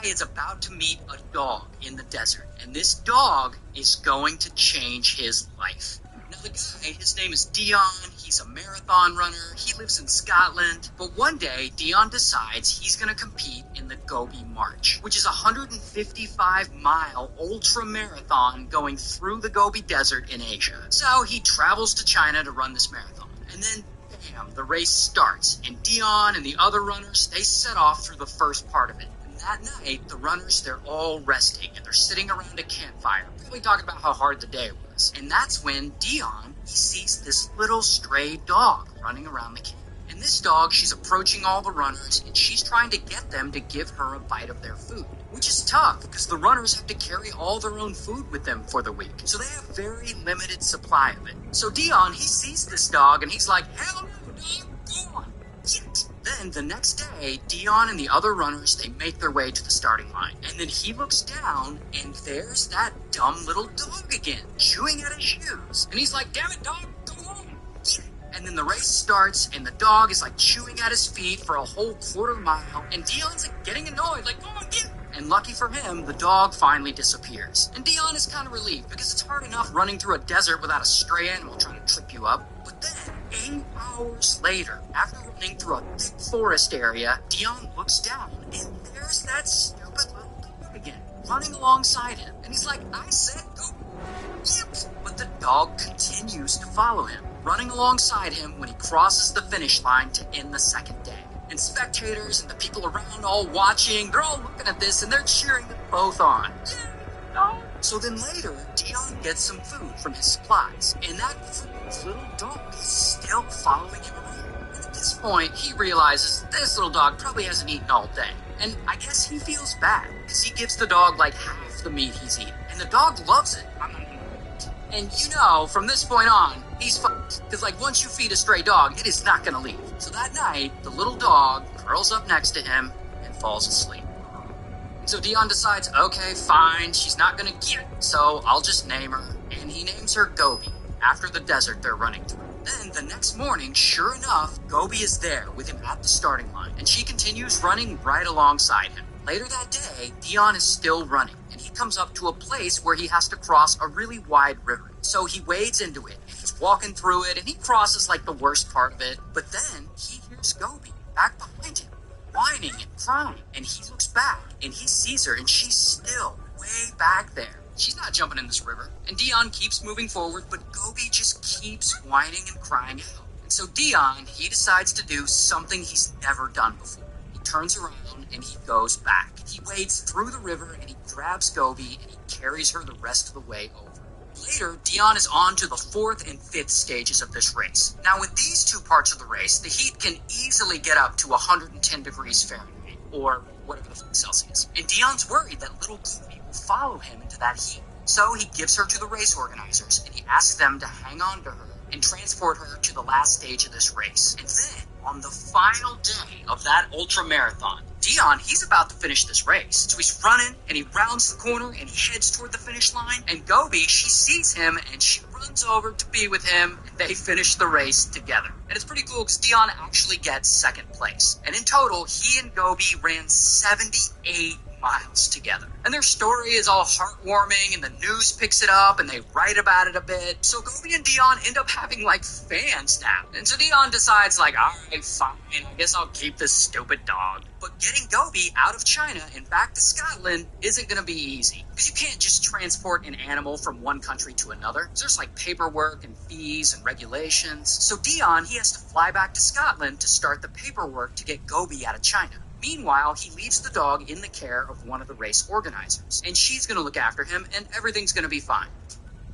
is about to meet a dog in the desert, and this dog is going to change his life. Now, the guy, his name is Dion. He's a marathon runner. He lives in Scotland. But one day, Dion decides he's going to compete in the Gobi March, which is a 155-mile ultra-marathon going through the Gobi Desert in Asia. So he travels to China to run this marathon. And then, bam, the race starts. And Dion and the other runners, they set off through the first part of it. That night, the runners, they're all resting, and they're sitting around a campfire, probably talking about how hard the day was. And that's when Dion, he sees this little stray dog running around the camp. And this dog, she's approaching all the runners, and she's trying to get them to give her a bite of their food, which is tough, because the runners have to carry all their own food with them for the week. So they have very limited supply of it. So Dion, he sees this dog, and he's like, hell no, dog, go on, get. Then the next day, Dion and the other runners, they make their way to the starting line. And then he looks down, and there's that dumb little dog again, chewing at his shoes. And he's like, damn it, dog, go on, get it. And then the race starts, and the dog is like chewing at his feet for a whole quarter mile. And Dion's like getting annoyed, like, go on, get it. And lucky for him, the dog finally disappears. And Dion is kind of relieved, because it's hard enough running through a desert without a stray animal trying to trip you up. But then, 8 hours later, after running through a thick forest area, Dion looks down, and there's that stupid little dog again, running alongside him. And he's like, I said go. Yep. But the dog continues to follow him, running alongside him when he crosses the finish line to end the second day. And spectators and the people around all watching, they're all looking at this, and they're cheering them both on. Yeah. So then later, Dion gets some food from his supplies, and that little dog is still following him around. And at this point, he realizes this little dog probably hasn't eaten all day. And I guess he feels bad, because he gives the dog like half the meat he's eaten. And the dog loves it. And you know, from this point on, he's fucked. Because like once you feed a stray dog, it is not going to leave. So that night, the little dog curls up next to him and falls asleep. So Dion decides, okay, fine, she's not gonna get it, so I'll just name her. And he names her Gobi, after the desert they're running through. Then the next morning, sure enough, Gobi is there with him at the starting line, and she continues running right alongside him. Later that day, Dion is still running, and he comes up to a place where he has to cross a really wide river. So he wades into it, and he's walking through it, and he crosses like the worst part of it. But then he hears Gobi back behind him, whining and crying, and he looks back, and he sees her, and she's still way back there. She's not jumping in this river. And Dion keeps moving forward, but Gobi just keeps whining and crying out. And so Dion, he decides to do something he's never done before. He turns around, and he goes back. He wades through the river, and he grabs Gobi, and he carries her the rest of the way over. Later, Dion is on to the 4th and 5th stages of this race. Now, with these two parts of the race, the heat can easily get up to 110 degrees Fahrenheit, or whatever the fuck Celsius. And Dion's worried that little Gobi will follow him into that heat. So he gives her to the race organizers, and he asks them to hang on to her and transport her to the last stage of this race. And then, on the final day of that ultra marathon, Dion, he's about to finish this race. So he's running, and he rounds the corner, and he heads toward the finish line. And Gobi, she sees him, and she runs over to be with him, and they finish the race together. And it's pretty cool, because Dion actually gets second place. And in total, he and Gobi ran 78 miles together. And their story is all heartwarming, and the news picks it up, and they write about it a bit. So Gobi and Dion end up having, like, fans now. And so Dion decides, like, alright, fine, I guess I'll keep this stupid dog. But getting Gobi out of China and back to Scotland isn't going to be easy. Because you can't just transport an animal from one country to another. There's, like, paperwork and fees and regulations. So Dion, he has to fly back to Scotland to start the paperwork to get Gobi out of China. Meanwhile, he leaves the dog in the care of one of the race organizers, and she's going to look after him, and everything's going to be fine.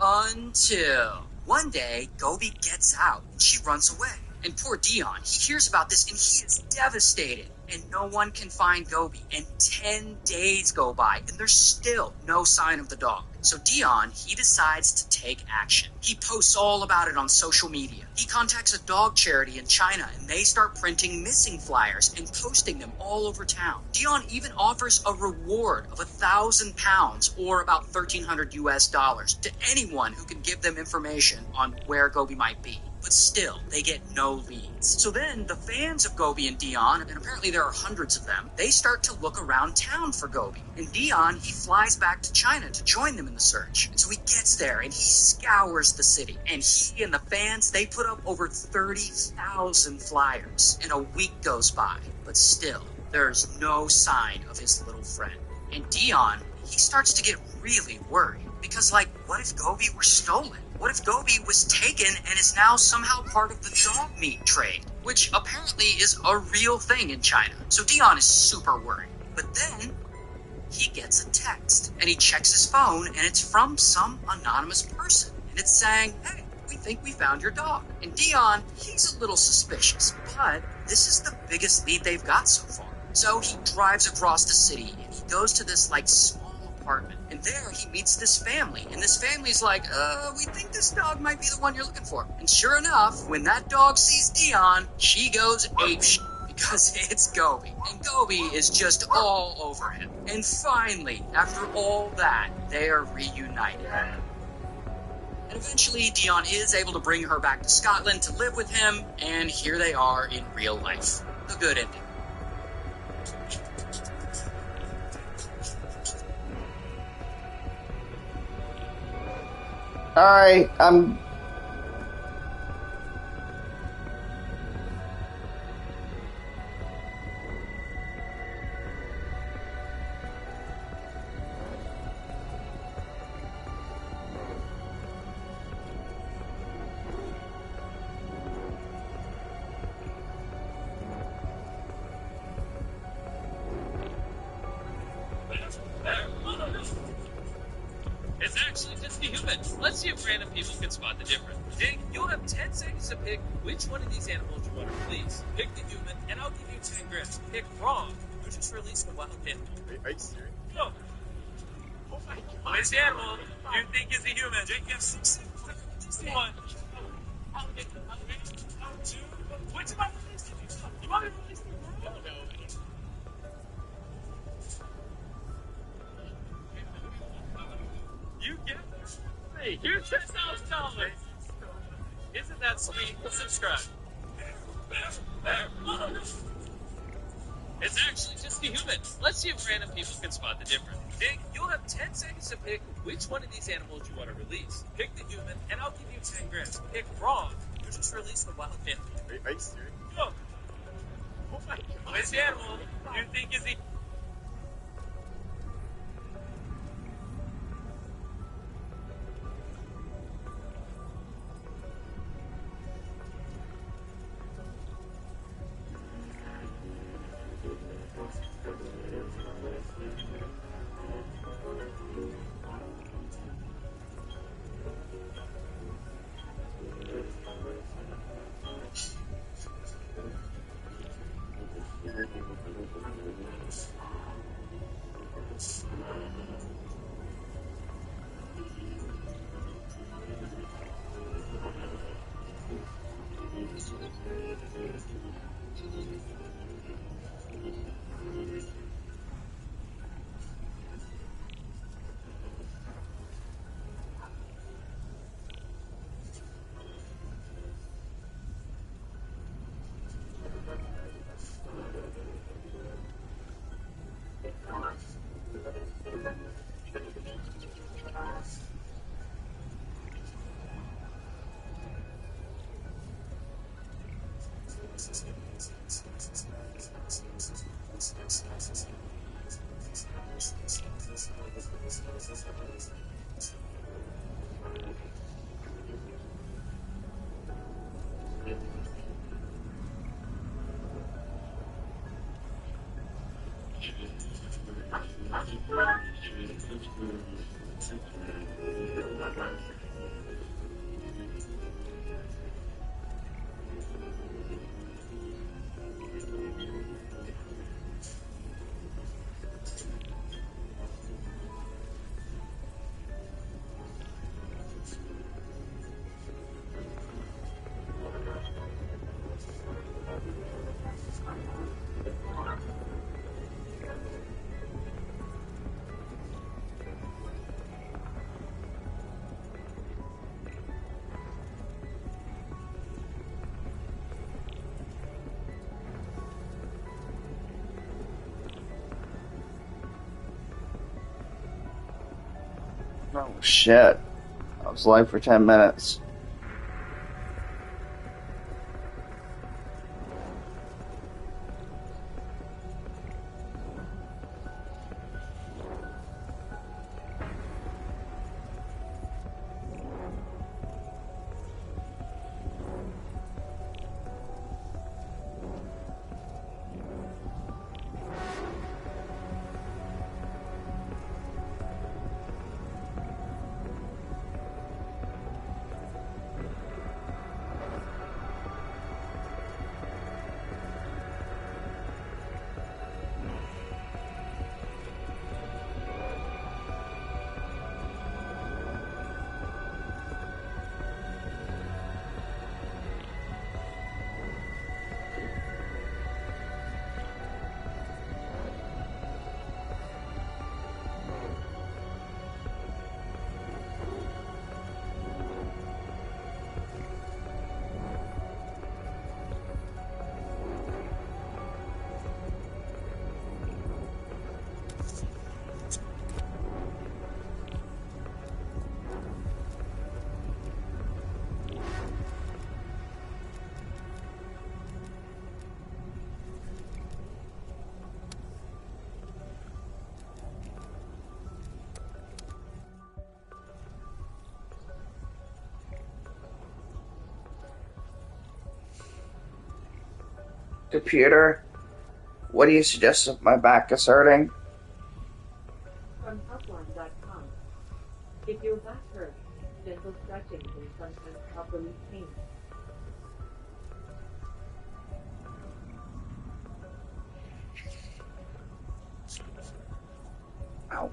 Until one day, Gobi gets out, and she runs away. And poor Dion, he hears about this, and he is devastated. And no one can find Gobi. And 10 days go by, and there's still no sign of the dog. So Dion, he decides to take action. He posts all about it on social media. He contacts a dog charity in China, and they start printing missing flyers and posting them all over town. Dion even offers a reward of £1,000, or about $1,300 US, to anyone who can give them information on where Gobi might be. but still, they get no leads. So then the fans of Gobi and Dion, and apparently there are hundreds of them, they start to look around town for Gobi. And Dion, he flies back to China to join them in the search. And so he gets there and he scours the city. And he and the fans, they put up over 30,000 flyers. And a week goes by, but still, there's no sign of his little friend. And Dion, he starts to get really worried. Because, like, what if Gobi were stolen? What if Gobi was taken and is now somehow part of the dog meat trade? Which apparently is a real thing in China. So Dion is super worried. But then he gets a text and he checks his phone and it's from some anonymous person. And it's saying, hey, we think we found your dog. And Dion, he's a little suspicious, but this is the biggest lead they've got so far. So he drives across the city and he goes to this like small apartment. And there he meets this family. And this family's like, we think this dog might be the one you're looking for. And sure enough, when that dog sees Dion, she goes apeshit. Because it's Gobi. And Gobi is just all over him. And finally, after all that, they are reunited. And eventually, Dion is able to bring her back to Scotland to live with him. And here they are in real life. The good ending. Alright, It's actually just a human. Let's see if random people can spot the difference. Jake, you'll have 10 seconds to pick which one of these animals you want to release. Pick the human, and I'll give you 10 grams. Pick wrong, you just release the wild animal. Are you serious? Go. Oh my god. Which animal do you think is a human? Jake, you have 6 seconds. One. Two. Which one released it? You want me to release the girl? No. You get this? Hey, here's $10,000. Isn't that sweet? Subscribe. It's actually just a human. Let's see if random people can spot the difference. Jake, you'll have 10 seconds to pick which one of these animals you want to release. Pick the human, and I'll give you 10 grams. Pick wrong, you just release the wild animal. Are you serious? Go. Oh my god. Which animal do you think is the... Oh, shit. I was live for 10 minutes. Computer, what do you suggest if my back is hurting? From Upline.com. If your back hurts, gentle stretching can sometimes help relieve pain. Ow.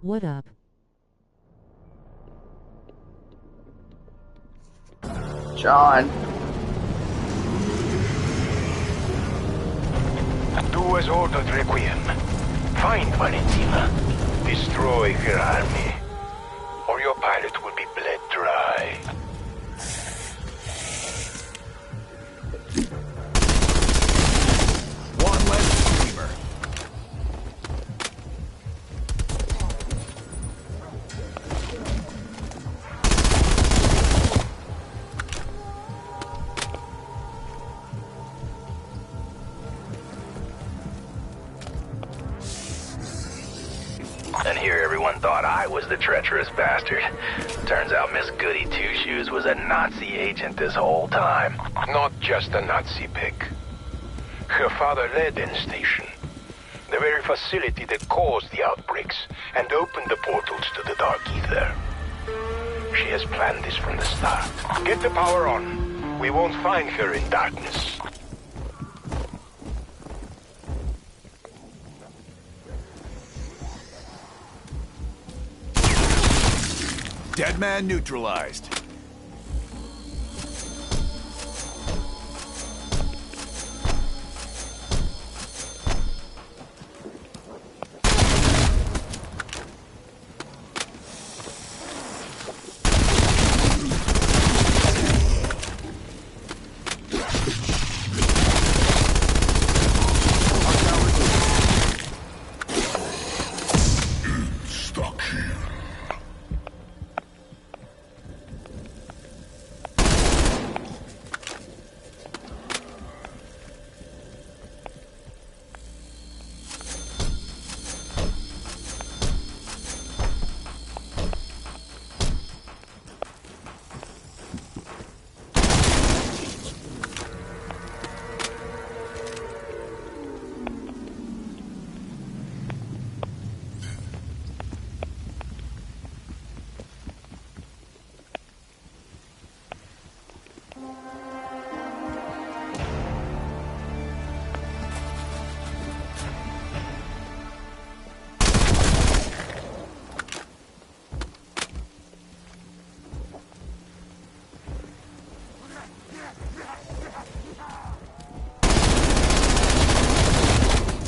What up? John. Do as ordered, Requiem. Find Valentina. Destroy her army. Or your pilot will be bled dry. One less screamer. And here everyone thought I was the treacherous bastard. Turns out Miss Goody Two-Shoes was a Nazi agent this whole time. Not just a Nazi pick. Her father led N-Station, the very facility that caused the outbreaks and opened the portals to the Dark Ether. She has planned this from the start. Get the power on. We won't find her in darkness. Dead man neutralized.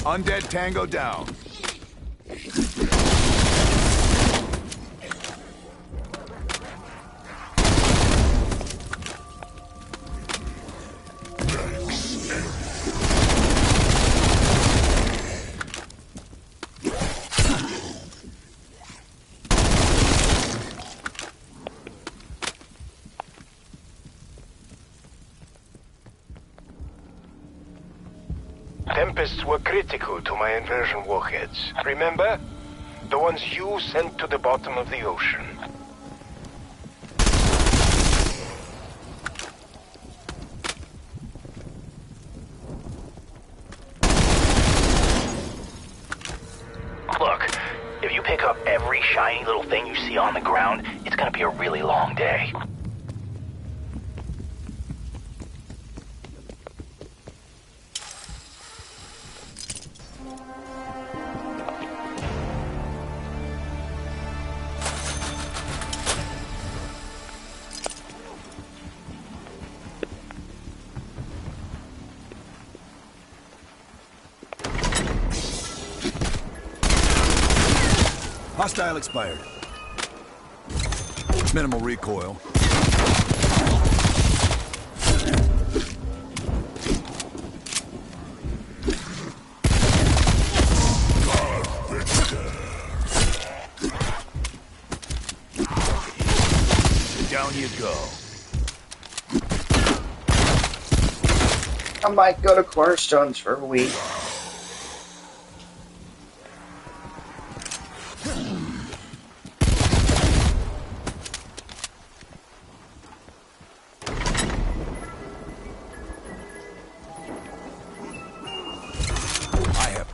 Undead Tango down. Tempests were critical to my inversion warheads. Remember? The ones you sent to the bottom of the ocean. Look, if you pick up every shiny little thing you see on the ground, it's gonna be a really long day. Hostile expired. Minimal recoil. Down you go. I might go to Cornerstones for a week.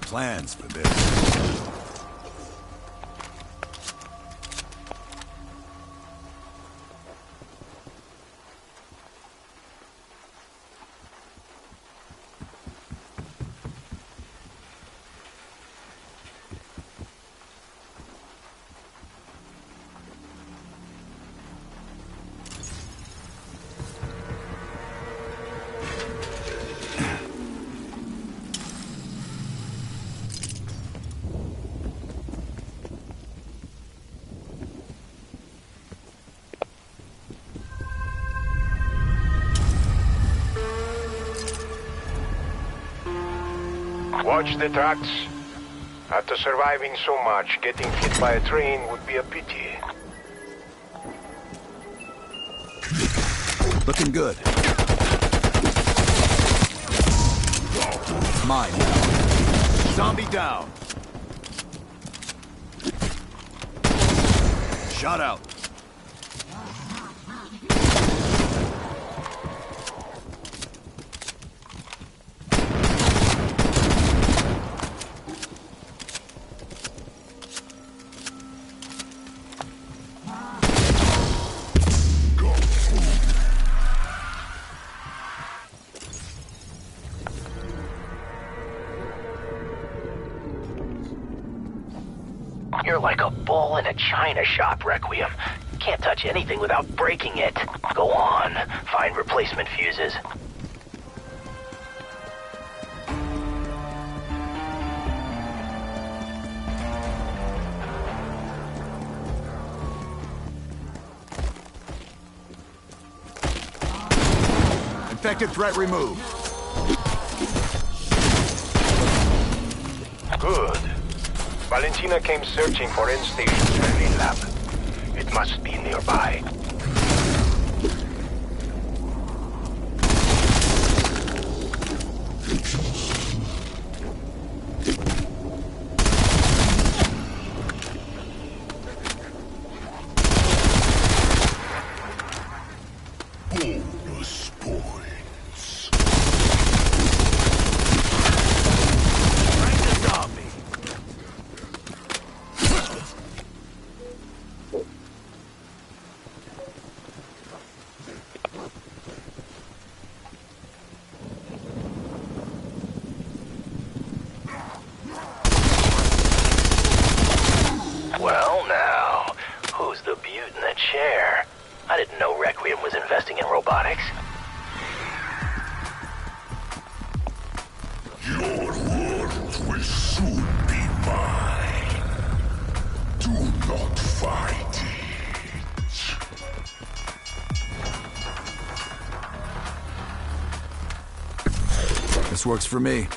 Plans for this. Watch the tracks. After surviving so much, getting hit by a train would be a pity. Looking good. Mine. Zombie down. Shot out. You're like a bull in a china shop, Requiem. Can't touch anything without breaking it. Go on, find replacement fuses. Infected threat removed. Good. Valentina came searching for Endstation's early lab. It must be nearby. Bonus points. Right to zombie. Well now, who's the beaut in the chair? I didn't know Requiem was investing in robotics. Your world will soon be mine. Do not fight it. This works for me.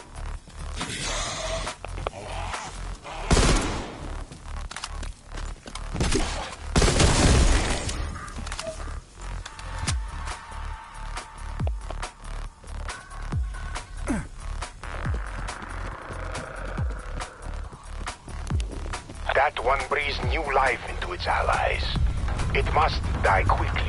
That one breathes new life into its allies. It must die quickly.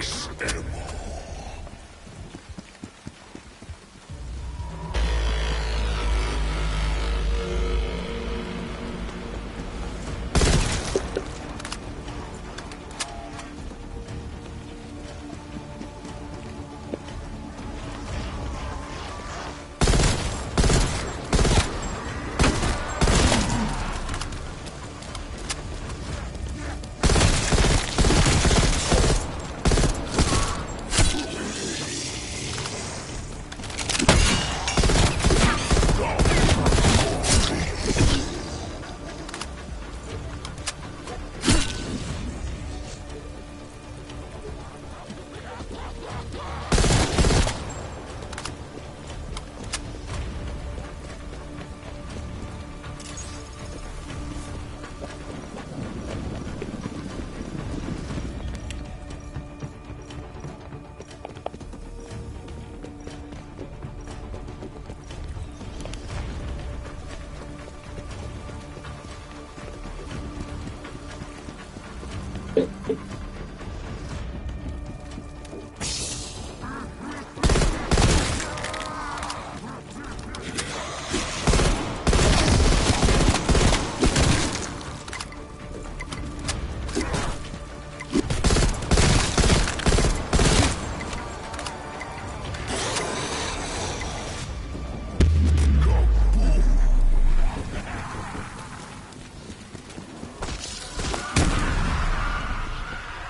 Max ammo.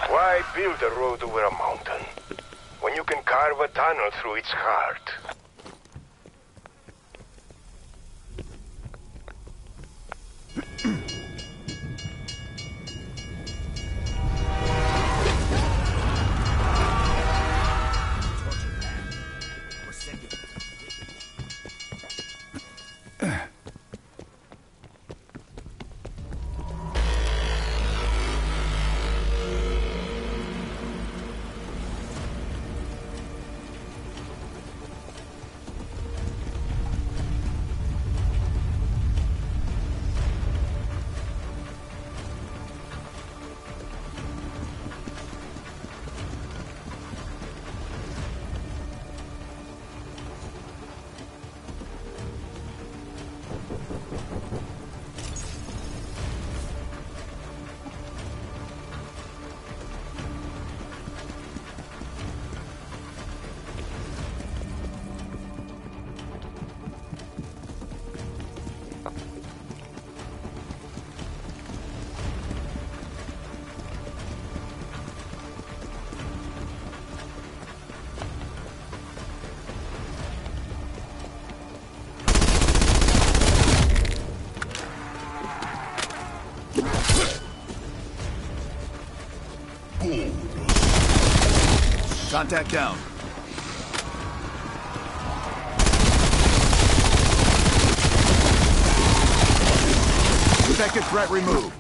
Why build a road over a mountain when you can carve a tunnel through its heart? Contact down. Detected threat removed.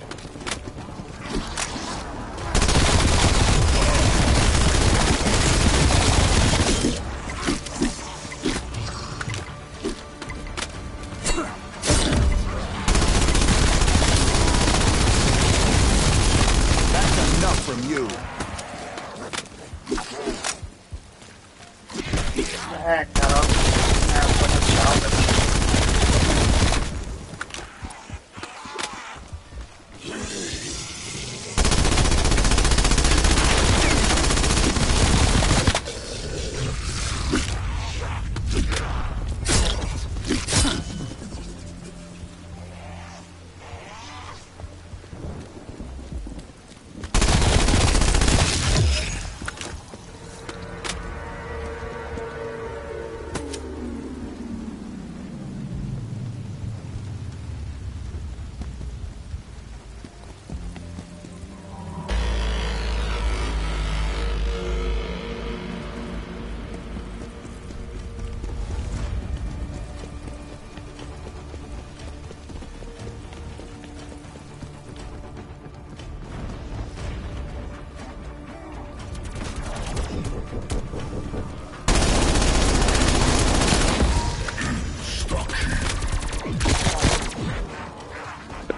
That's enough from you.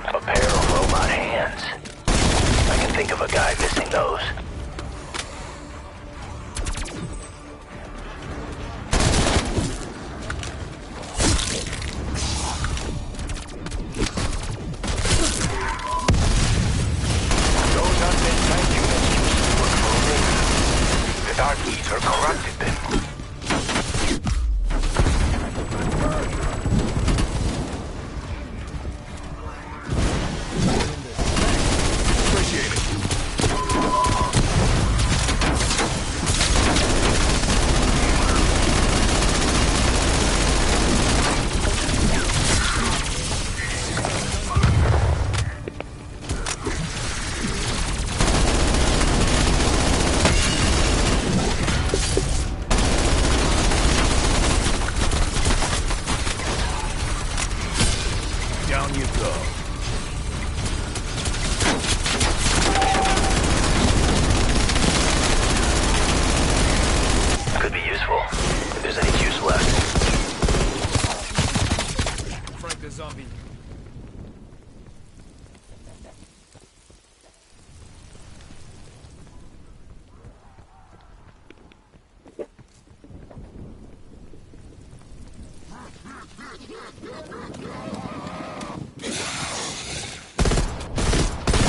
A pair of robot hands. I can think of a guy missing those. Those undead tank units used to work for Omega. The Dark Ether corrupted them. Appreciate it. Down you go. Could be useful, if there's any juice left. Frank the zombie.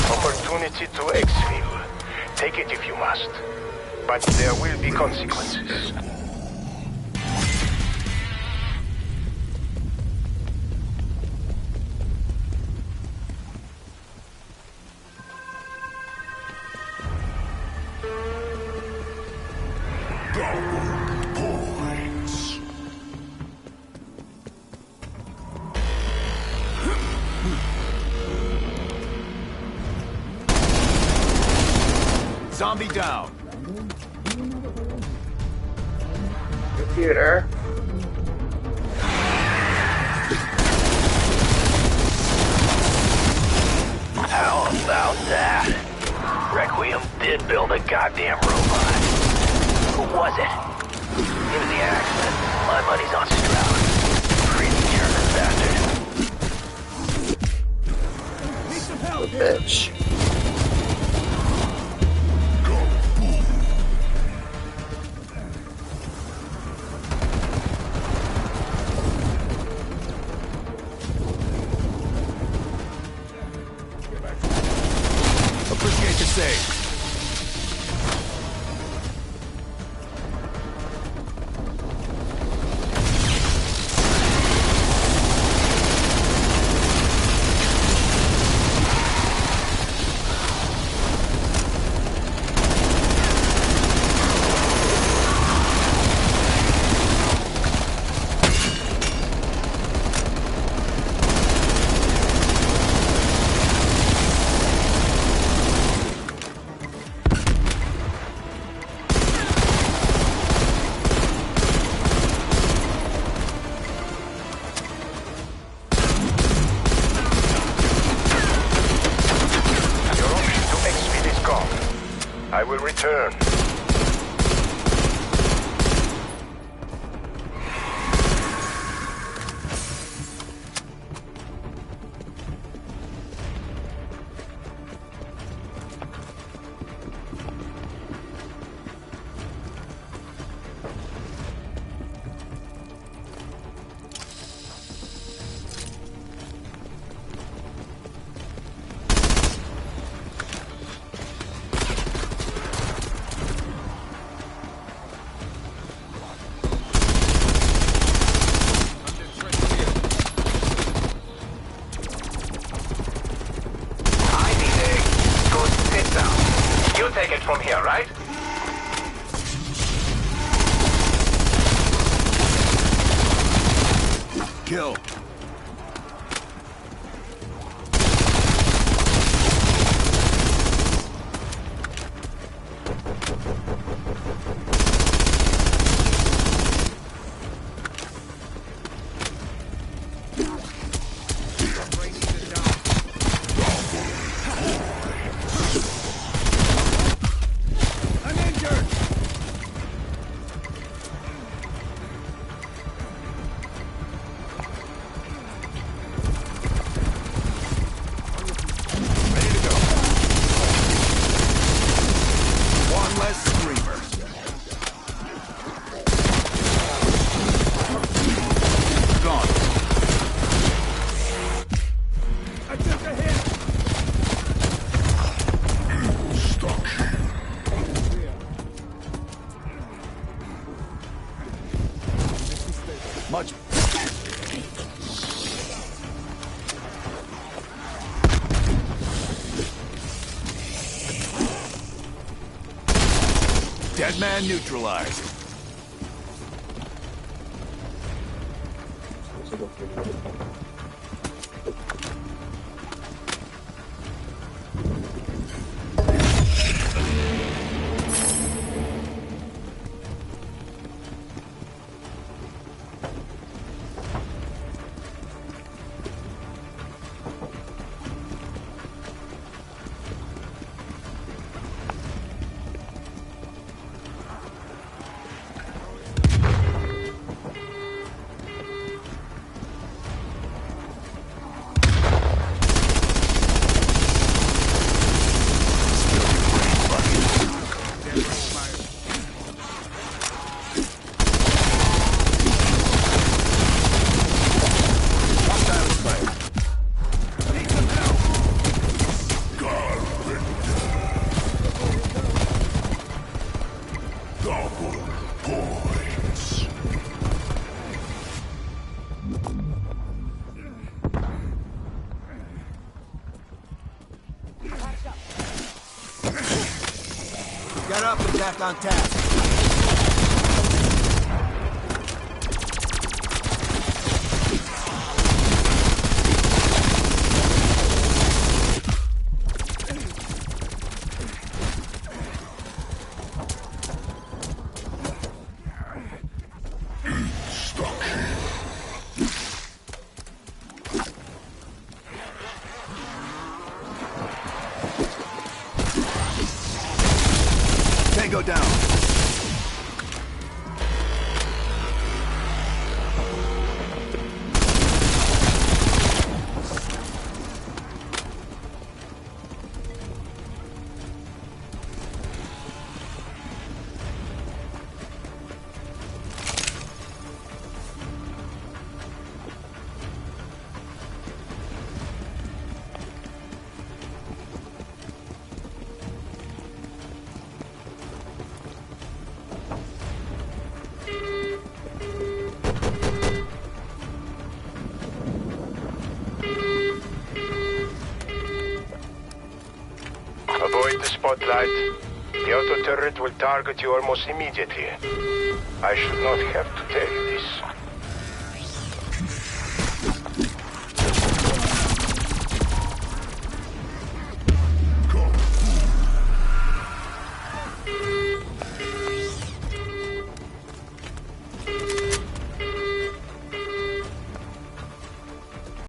Opportunity to exfil. Take it if you must. But there will be consequences. Points. Zombie down. Computer. How about that? Requiem did build a goddamn robot. Who was it? Given the accident, my money's on Stroud. Crazy German bastard. Bitch. Appreciate the save. return. From here, right? Kill. Much. Dead man neutralized. Get up and back on task. Tango down. Avoid the spotlight. The auto turret will target you almost immediately. I should not have to tell you this.